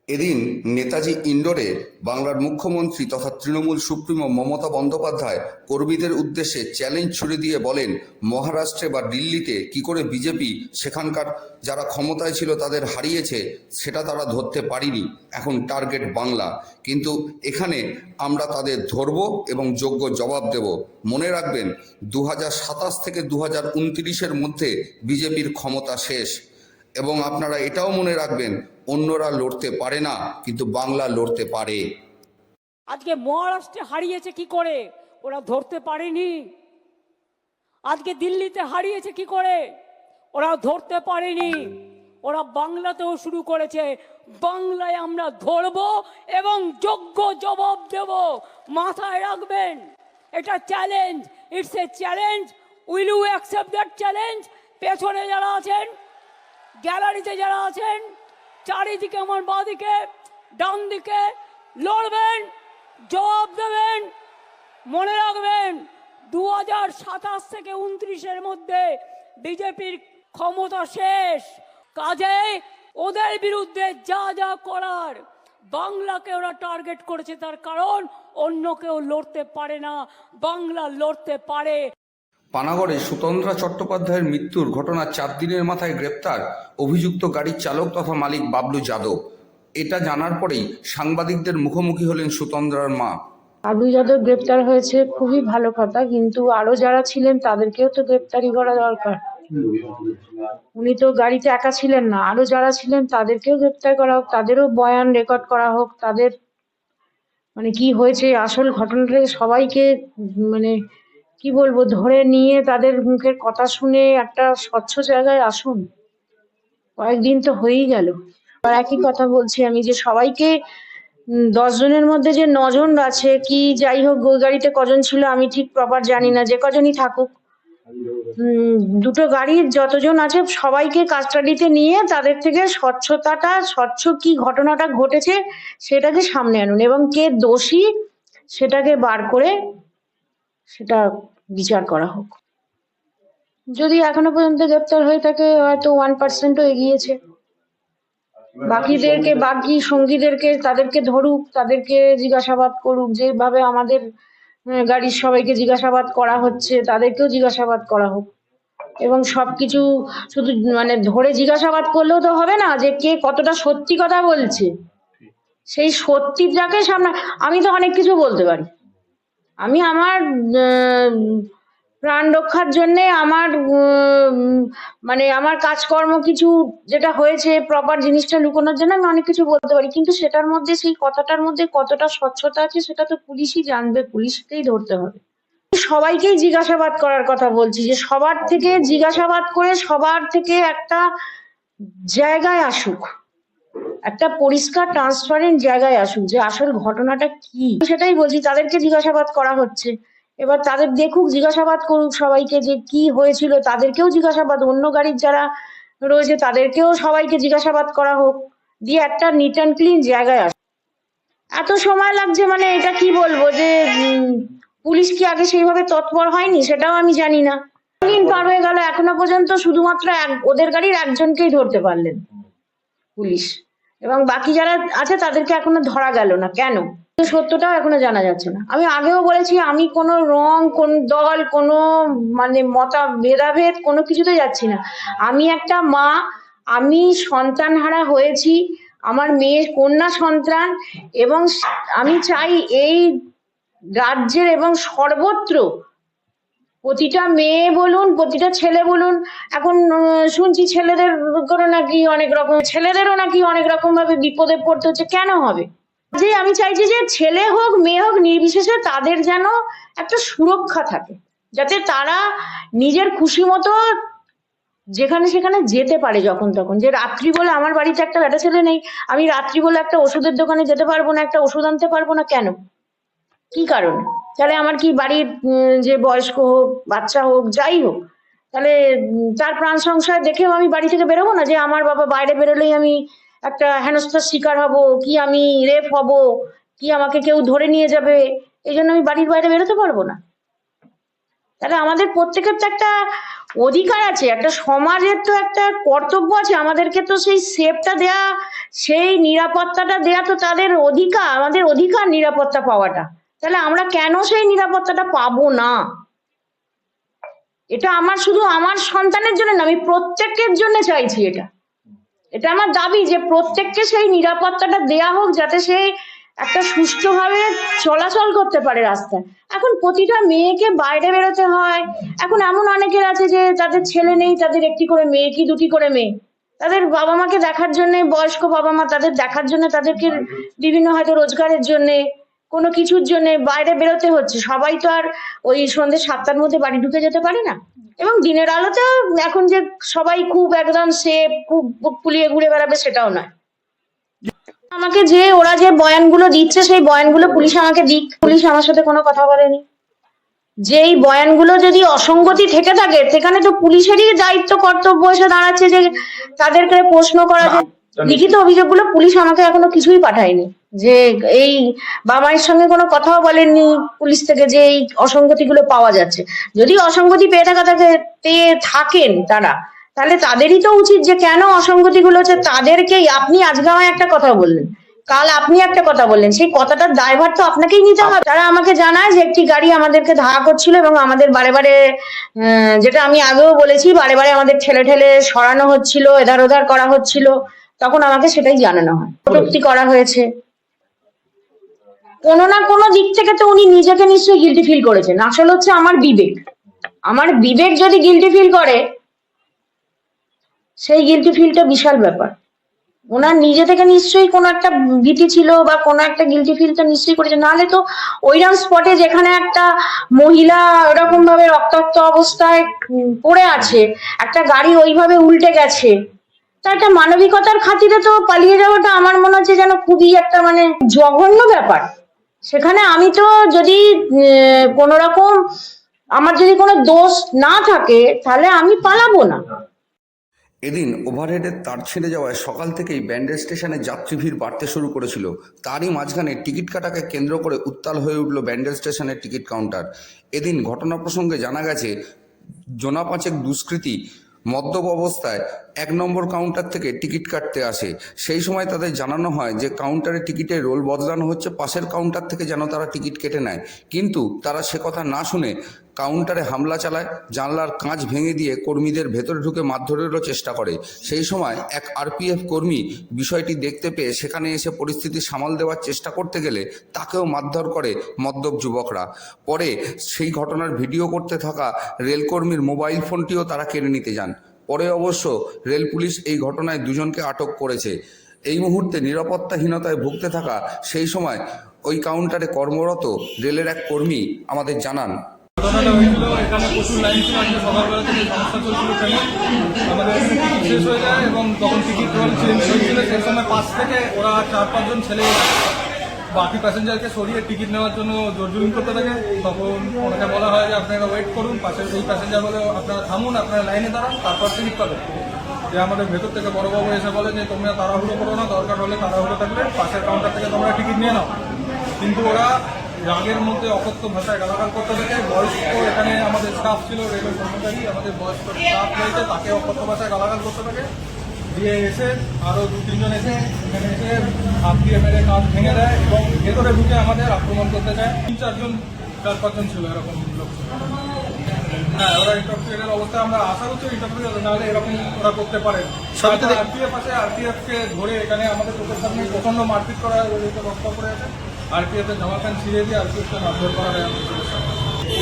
এদিন নেতাজি ইন্ডোরে বাংলার মুখ্যমন্ত্রী তথা তৃণমূল সুপ্রিমো মমতা বন্দ্যোপাধ্যায় কর্মীদের উদ্দেশ্যে চ্যালেঞ্জ ছুড়ে দিয়ে বলেন, মহারাষ্ট্রে বা দিল্লিতে কি করে বিজেপি সেখানকার যারা ক্ষমতায় ছিল তাদের হারিয়েছে সেটা তারা ধরতে পারিনি। এখন টার্গেট বাংলা, কিন্তু এখানে আমরা তাদের ধরব এবং যোগ্য জবাব দেব। মনে রাখবেন, 2027 থেকে 2029-এর মধ্যে বিজেপির ক্ষমতা শেষ। এবং আপনারা এটাও মনে রাখবেন, অন্যরা লড়তে পারে না, কিন্তু বাংলা লড়তে পারে। আজকে মহারাষ্ট্রে হারিয়েছে কি করে? ওরা ধরতে পারেনি। আজকে দিল্লিতে হারিয়েছে কি করে? ওরা ধরতে পারেনি। ওরা বাংলাতেও শুরু করেছে। বাংলায় আমরা ধরব এবং যোগ্য জবাব দেব। মাথায় রাখবেন, এটা challenge, it's a challenge. Will you accept that challenge? পেছনে যারা আছেন, গ্যালারিতে যারা আছেন, চারিদিকে আমার বাঁদিকে ডান দিকে লড়বেন, জবাব দেবেন। মনে রাখবেন, 2027 থেকে 29-এর মধ্যে বিজেপির ক্ষমতা শেষ। কাজেই ওদের বিরুদ্ধে যা যা করার, বাংলাকে ওরা টার্গেট করেছে, তার কারণ অন্য কেউ লড়তে পারে না, বাংলা লড়তে পারে। পানাগড়ে সুতন্দ্রা চট্টোপাধ্যায়ের মৃত্যুর ঘটনা 4 দিনের মাথায় গ্রেপ্তার অভিযুক্ত গাড়ির চালক তথা মালিক বাবলু যাদব। এটা জানার পরেই সাংবাদিকদের মুখোমুখি হলেন সুতন্দ্রার মা। বাবলু যাদব গ্রেপ্তার হয়েছে, খুবই ভালো কথা, কিন্তু আরো যারা ছিলেন তাদেরকেও তো গ্রেপ্তারি করা দরকার। উনি তো গাড়িতে একা ছিলেন না, আরো যারা ছিলেন তাদেরকেও গ্রেপ্তার করা হোক, তাদেরও বয়ান রেকর্ড করা হোক, তাদের মানে কি হয়েছে আসল ঘটনাটা সবাইকে মানে কি বলবো ধরে নিয়ে তাদের মুখের কথা শুনে একটা স্বচ্ছ জায়গায় আসুন। কয়েকদিন তো হয়েই গেল। আর একই কথা বলছি আমি, যে সবাইকে 10 জনের মধ্যে যে 9 জন আছে কি যাই হোক, ওই গাড়িতে কজন ছিল আমি ঠিক প্রপার জানি না, যে কজনই থাকুক, দুটো গাড়ির যতজন আছে সবাইকে কাস্টাডিতে নিয়ে তাদের থেকে স্বচ্ছ কি ঘটনাটা ঘটেছে সেটাকে সামনে আনুন, এবং কে দোষী সেটাকে বার করে সেটা বিচার করা হোক। যদি এখনো পর্যন্ত গ্রেপ্তার হয়ে থাকে, হয়তো 1%ও এগিয়েছে। বাকি সঙ্গীদেরকে তাদেরকে ধরুক, তাদেরকে জিজ্ঞাসাবাদ করুক, যেভাবে আমাদের গাড়ির সবাইকে জিজ্ঞাসাবাদ করা হচ্ছে তাদেরকেও জিজ্ঞাসাবাদ করা হোক। এবং সবকিছু শুধু মানে ধরে জিজ্ঞাসাবাদ করলেও তো হবে না, যে কে কতটা সত্যি কথা বলছে, সেই সত্যিটাকে সামনে। আমি তো অনেক কিছু বলতে পারি, আমি আমার প্রাণ রক্ষার জন্য আমার মানে আমার কাজকর্ম কিছু যেটা হয়েছে প্রপার জিনিসটা লুকোনোর জন্য আমি অনেক কিছু বলতে পারি, কিন্তু সেটার মধ্যে সেই কথাটার মধ্যে কতটা স্বচ্ছতা আছে সেটা তো পুলিশই জানবে, পুলিশকেই ধরতে হবে। সবাইকেই জিজ্ঞাসাবাদ করার কথা বলছি, যে সবার থেকে জিজ্ঞাসাবাদ করে সবার থেকে একটা জায়গায় আসুক, একটা পরিষ্কার ট্রান্সপারেন্ট জায়গায় আসুক যে আসল ঘটনাটা কি। সেটাই বলছি, তাদেরকে জিজ্ঞাসাবাদ করা হচ্ছে, এবার তাদের দেখুক, জিজ্ঞাসাবাদ করুক সবাইকে যে কি হয়েছিল, তাদেরকেও জিজ্ঞাসাবাদ, অন্য গাড়ির যারা রয়েছে তাদেরকেও সবাইকে জিজ্ঞাসাবাদ করা হোক, দিয়ে একটা নিট অ্যান্ড ক্লিন জায়গায় আসুক। এত সময় লাগছে মানে এটা কি বলবো, যে পুলিশ কি আগে সেইভাবে তৎপর হয়নি সেটাও আমি জানি না। দিন পার হয়ে গেল, এখনো পর্যন্ত শুধুমাত্র ওদের গাড়ির একজনকেই ধরতে পারলেন পুলিশ, এবং বাকি যারা আছে তাদেরকে এখনো ধরা গেল না। কেন? সত্যটাও এখনো জানা যাচ্ছে না। আমি আগেও বলেছি, আমি কোনো রং, কোন দল, কোনো মানে ভেদাভেদ কোনো কিছুতে যাচ্ছি না। আমি একটা মা, আমি সন্তানহারা হয়েছি, আমার মেয়ের কন্যা সন্তান, এবং আমি চাই এই রাজ্যের এবং সর্বত্র প্রতিটা মেয়ে বলুন, প্রতিটা ছেলে বলুন, এখন শুনছি ছেলেদেরও নাকি অনেক রকম ভাবে বিপদে পড়তে হচ্ছে। কেন হবে? যে আমি চাইছি যে ছেলে হোক মেয়ে হোক নির্বিশেষে তাদের যেন একটা সুরক্ষা থাকে, যাতে তারা নিজের খুশি মতো যেখানে সেখানে যেতে পারে যখন তখন। যে রাত্রি বলে আমার বাড়িতে একটা বেটা ছেলে নেই, আমি রাত্রি বলে একটা ওষুধের দোকানে যেতে পারবো না, একটা ওষুধ আনতে পারবো না, কেন? কি কারণে? তাহলে আমার কি বাড়ির যে বয়স্ক হোক, বাচ্চা হোক, যাই হোক, তাহলে তার প্রাণ সংশয় দেখেও আমি বাড়ি থেকে বেরোবো না? যে আমার বাবা বাইরে বেরোলেই আমি একটা হেনস্থার শিকার হব, কি আমি রেপ হব, কি আমাকে কেউ ধরে নিয়ে যাবে, এই জন্য আমি বাড়ির বাইরে বেরোতে পারবো না? তাহলে আমাদের প্রত্যেকের তো একটা অধিকার আছে, একটা সমাজের তো একটা কর্তব্য আছে, আমাদেরকে তো সেই সেফটা দেয়া, সেই নিরাপত্তাটা দেয়া তো তাদের অধিকার, আমাদের অধিকার নিরাপত্তা পাওয়াটা। তাহলে আমরা কেন সেই নিরাপত্তাটা পাবো না? এটা আমার শুধু আমার সন্তানের জন্য না, আমি প্রত্যেকের জন্য চাইছি। এটা আমার দাবি যে প্রত্যেককে সেই নিরাপত্তাটা দেয়া হোক, যাতে সে একটা সুষ্ঠুভাবে চলাচল করতে পারে রাস্তায়। এখন প্রতিটা মেয়েকে বাইরে বেরোতে হয়। এখন এমন অনেকের আছে যে তাদের ছেলে নেই, তাদের একটি করে মেয়ে কি দুটি করে মেয়ে, তাদের বাবা মাকে দেখার জন্য, বয়স্ক বাবা মা তাদের দেখার জন্য, তাদেরকে বিভিন্ন হয়তো রোজগারের জন্য, কোনো কিছুর জন্য বাইরে বেরোতে হচ্ছে। সবাই তো আর ওই সন্ধ্যে 7টার মধ্যে বাড়ি ঢুকে যেতে পারে না। এবং দিনের আলোতে এখন যে সবাই খুব একদম সেফ, খুব বুক ফুলিয়ে ঘুরে বেড়াবে সেটাও নয়। আমাকে যে ওরা যে বয়ানগুলো দিচ্ছে, সেই বয়ানগুলো পুলিশ আমাকে দিক। পুলিশ আমার সাথে কোনো কথা বলেনি। যেই বয়ানগুলো যদি অসঙ্গতি থেকে থাকে, সেখানে তো পুলিশেরই দায়িত্ব কর্তব্য এসে দাঁড়াচ্ছে যে তাদেরকে প্রশ্ন করা। যে লিখিত অভিযোগগুলো পুলিশ আমাকে এখনো কিছুই পাঠায়নি, যে এই বাবা-মায়ের সঙ্গে কোনো কথাও বলেননি পুলিশ থেকে যে এই অসঙ্গতিগুলো পাওয়া যাচ্ছে। যদি অসঙ্গতি পেয়ে থাকেন তারা, তাহলে তাদেরই তো উচিত যে কেন অসঙ্গতিগুলো হচ্ছে তাদেরকেই। আপনি আজকে আমায় একটা কথা বললেন, কাল আপনি একটা কথা বললেন, সেই কথাটার দায়ভার তো আপনাকেই নিতে হবে। তারা আমাকে জানায় যে একটি গাড়ি আমাদেরকে ধাওয়া করছিল এবং আমাদের বারে বারে, যেটা আমি আগেও বলেছি, বারে বারে আমাদের ঠেলে ঠেলে সরানো হচ্ছিল, এধার ওধার করা হচ্ছিল। তখন আমাকে সেটাই জানানো হয়, কটূক্তি করা হয়েছে। কোনো না কোনো দিক থেকে তো উনি নিজেকে নিশ্চয়ই গিল্টি ফিল করেছেন। আসলে হচ্ছে আমার বিবেক যদি গিল্টি ফিল করে, সেই গিল্টি ফিলটা বিশাল ব্যাপার। ওনার নিজে থেকে নিশ্চয়ই কোনো একটা ভীতি ছিল বা কোনো একটা গিল্টি ফিল তো নিশ্চয়ই করেছে। নাহলে তো ওইরকম স্পটে যেখানে একটা মহিলা এরকম ভাবে রক্তাক্ত অবস্থায় পড়ে আছে, একটা গাড়ি ওইভাবে উল্টে গেছে, তা একটা মানবিকতার খাতিরে তো পালিয়ে যাওয়াটা আমার মনে হচ্ছে যেন খুবই একটা জঘন্য ব্যাপার। সেখানে আমি তো যদি কোনো রকম আমার যদি কোনো দোষ না থাকে, তাহলে আমি পালাবো না। এদিন ওভারহেডের তার ছিঁড়ে যাওয়ায় সকাল থেকেই ব্যান্ডেল স্টেশনে যাত্রী ভিড় বাড়তে শুরু করেছিল। তারই মাঝখানে টিকিট কাটাকে কেন্দ্র করে উত্তাল হয়ে উঠল ব্যান্ডেল স্টেশনের টিকিট কাউন্টার। এদিন ঘটনা প্রসঙ্গে জানা গেছে, জনা পাঁচেক দুষ্কৃতী মদ্যপ অবস্থায় 1 নম্বর কাউন্টার থেকে টিকিট কাটতে আসে। সেই সময় তাদের জানানো হয় যে কাউন্টারে টিকিটের রোল বদলানো হচ্ছে, পাশের কাউন্টার থেকে যেন তারা টিকিট কেটে নেয়। কিন্তু তারা সে কথা না শুনে কাউন্টারে হামলা চালায়, জানলার কাঁচ ভেঙে দিয়ে কর্মীদের ভেতরে ঢুকে মারধরেরও চেষ্টা করে। সেই সময় এক আরপিএফ কর্মী বিষয়টি দেখতে পেয়ে সেখানে এসে পরিস্থিতি সামাল দেওয়ার চেষ্টা করতে গেলে তাকেও মারধর করে মদ্যপ যুবকরা। পরে সেই ঘটনার ভিডিও করতে থাকা রেলকর্মীর মোবাইল ফোনটিও তারা কেড়ে নিতে যান। পরে অবশ্য রেল পুলিশ এই ঘটনায় 2 জনকে আটক করেছে। এই মুহূর্তে নিরাপত্তাহীনতায় ভুগতে থাকা সেই সময় ওই কাউন্টারে কর্মরত রেলের এক কর্মী আমাদের জানান, ঘটনাটা হয়েছিল এখানে প্রচুর লাইন ছিল। আজকে সকালবেলা থেকে সমস্যা চলছিল ট্রেনে, আমাদের টিকিট শেষ হয়ে যায় এবং তখন টিকিট রোল চেঞ্জ হয়েছিল। সেই সময় পাশ থেকে ওরা 4-5 জন ছেলে বাকি প্যাসেঞ্জারকে সরিয়ে টিকিট নেওয়ার জন্য জোরজুলুম করতে থাকে। তখন ওনাকে বলা হয় যে আপনারা ওয়েট করুন, পাশের এই প্যাসেঞ্জার বলে আপনারা থামুন, আপনারা লাইনে দাঁড়ান, তারপর টিকিট পাবেন। যে আমাদের ভেতর থেকে বড়বাবু এসে বলে যে তোমরা তাড়াহুড়ো করো না, দরকার হলে তাড়াহুড়ো থাকলে পাশের কাউন্টার থেকে তোমরা টিকিট নিয়ে নাও। কিন্তু ওরা রাগের মধ্যে অকথ্য ভাষায় গালাগাল করতে থাকে। বয়স্ক এখানে আমাদের স্টাফ ছিল, রেলওয়ে কর্মচারী, আমাদের বয়স্ক স্টাফ রয়েছে, তাকে অকথ্য ভাষায় গালাগাল করতে থাকে। দিয়ে এসে আরও 2-3 জন এসে এখানে এসে হাত দিয়ে মেরে কাঁচ ভেঙে দেয় এবং ভেতরে ঢুকে আমাদের আক্রমণ করতে চায়। 4-5 জন ছিল এরকম লোক। হ্যাঁ, ওরা ইন্টারফিয়ারের অবস্থায় আমরা আশা করছি ইন্টারফিয়ার নাহলে এরকম ওরা করতে পারে। আরপিএফ আছে, আরপিএফকে ধরে এখানে আমাদের চোখের সামনে প্রচন্ড মারপিট করা হয়, রক্ত পড়ে আছে। আরপিএফের জামা প্যান্ট ছিঁড়ে দিয়ে আরপিএফকে মারধর করা হয় আমাদের চোখের সামনে।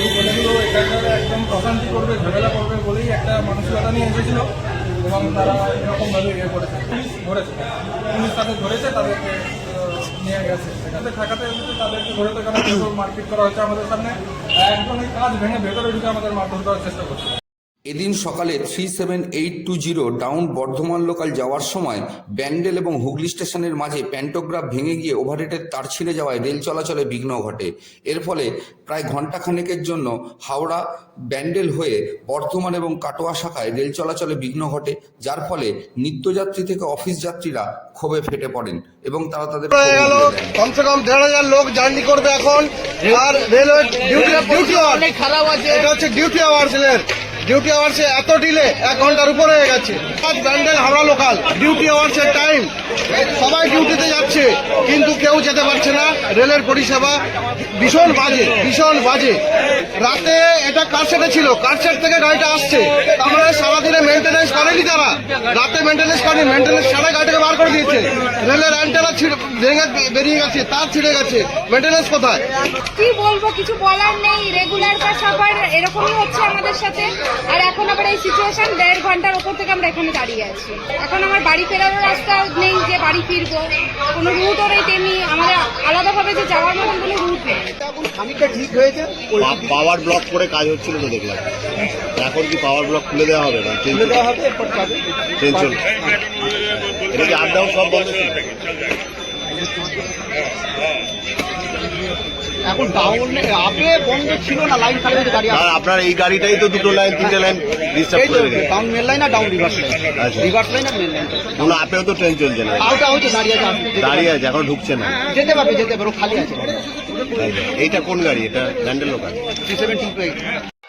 এই ছেলেগুলো এখানকার একদম অশান্তি করবে, ঝামেলা করবে বলেই একটা মানসিকতা নিয়ে এসেছিল এবং তারা এরকমভাবে করেছে। পুলিশ তাদের ধরেছে, তাদেরকে নিয়ে গেছে। সেখানে থাকাতে তাদেরকে ধরে তো এখানে মারপিট করা হচ্ছে আমাদের সামনে। একদম এই কাজ ভেঙে ভেতরে ঢুকে আমাদের মারধর করার চেষ্টা করছে। এদিন সকালে 37820 ডাউন বর্ধমান লোকাল যাওয়ার সময় ব্যান্ডেল এবং হুগলি স্টেশনের মাঝে প্যান্টোগ্রাফ ভেঙে গিয়ে ওভারহেডের তার ছিঁড়ে যাওয়ায় রেল চলাচলে বিঘ্ন ঘটে। এর ফলে প্রায় ঘণ্টাখানেকের জন্য হাওড়া ব্যান্ডেল হয়ে বর্ধমান এবং কাটোয়া শাখায় রেল চলাচলে বিঘ্ন ঘটে, যার ফলে নিত্যযাত্রী থেকে অফিস যাত্রীরা ক্ষোভে ফেটে পড়েন এবং তারা তাদের ক্ষোভ হয়ে গেল। উগরে দেন। কমসে কম 1,500 লোক জার্নি করবে এখন। আর রেলওয়ে ডিউটি আওয়ার খারাপ আছে, এটা হচ্ছে ডিউটি আওয়ার্স। ডিউটি আওয়ার্সে এত ডিলে 1 ঘন্টার উপরে হয়ে গেছে। আজ ব্যান্ডেল হাওড়া লোকাল ডিউটি আওয়ার্সের টাইম, সবাই ডিউটিতে যাচ্ছে কিন্তু কেউ যেতে পারছে না। রেলের পরিষেবা ভীষণ বাজে। রাতে এটা কারশেডে ছিল, কারশেড থেকে গাড়িটা আসছে, তার মানে সারাদিনে মেনটেন্যান্স করেনি তারা, রাতে মেনটেন্যান্স করেনি, মেনটেন্যান্স ছাড়াই গাড়িটাকে বার করে দিয়েছে। রেলের অ্যান্টেনা ভেঙে বেরিয়ে গেছে, তার ছিঁড়ে গেছে, মেনটেন্যান্স কোথায়? কি বলবো, কিছু বলার নেই। রেগুলার বা সবার এরকমই হচ্ছে আমাদের সাথে। আর এখন আবার এই সিচুয়েশন, 1.5 ঘন্টার ওপর থেকে আমরা এখানে দাঁড়িয়ে আছি। এখন আমার বাড়ি ফেরারও রাস্তা নেই যে বাড়ি ফিরবো, কোনো রুটও নেই তেমনি, আমাদের আলাদাভাবে যে যাওয়ার মতন কোনো রুট নেই। খানিকটা ঠিক হয়েছে, পাওয়ার ব্লক করে কাজ হচ্ছিল তো দেখলাম, এখন কি পাওয়ার ব্লক খুলে দেওয়া হবে না? খুলে দেওয়া হবে, এরপর যাবে। ট্রেন চলবে, এটা কি আপ ডাউন সব বন্ধ ছিল? এখন ডাউন আপে বন্ধ ছিল না, লাইন খালি হয়েছে, গাড়ি আর আপনার এই গাড়িটাই তো 2 লাইন 3 লাইন ডিস্টার্ব করে রেখেছে। ডাউন মেন লাইন আর ডাউন রিভার্স লাইন, আচ্ছা। রিভার্স লাইন আর মেন লাইন। কোনো আপেও তো ট্রেন চলছে না, আউটা হয়তো দাঁড়িয়ে আছে, দাঁড়িয়ে আছে, এখন ঢুকছে না। যেতে পারবে, ও খালি আছে। এইটা কোন গাড়ি? এটা ব্যান্ডেল লোকাল। 378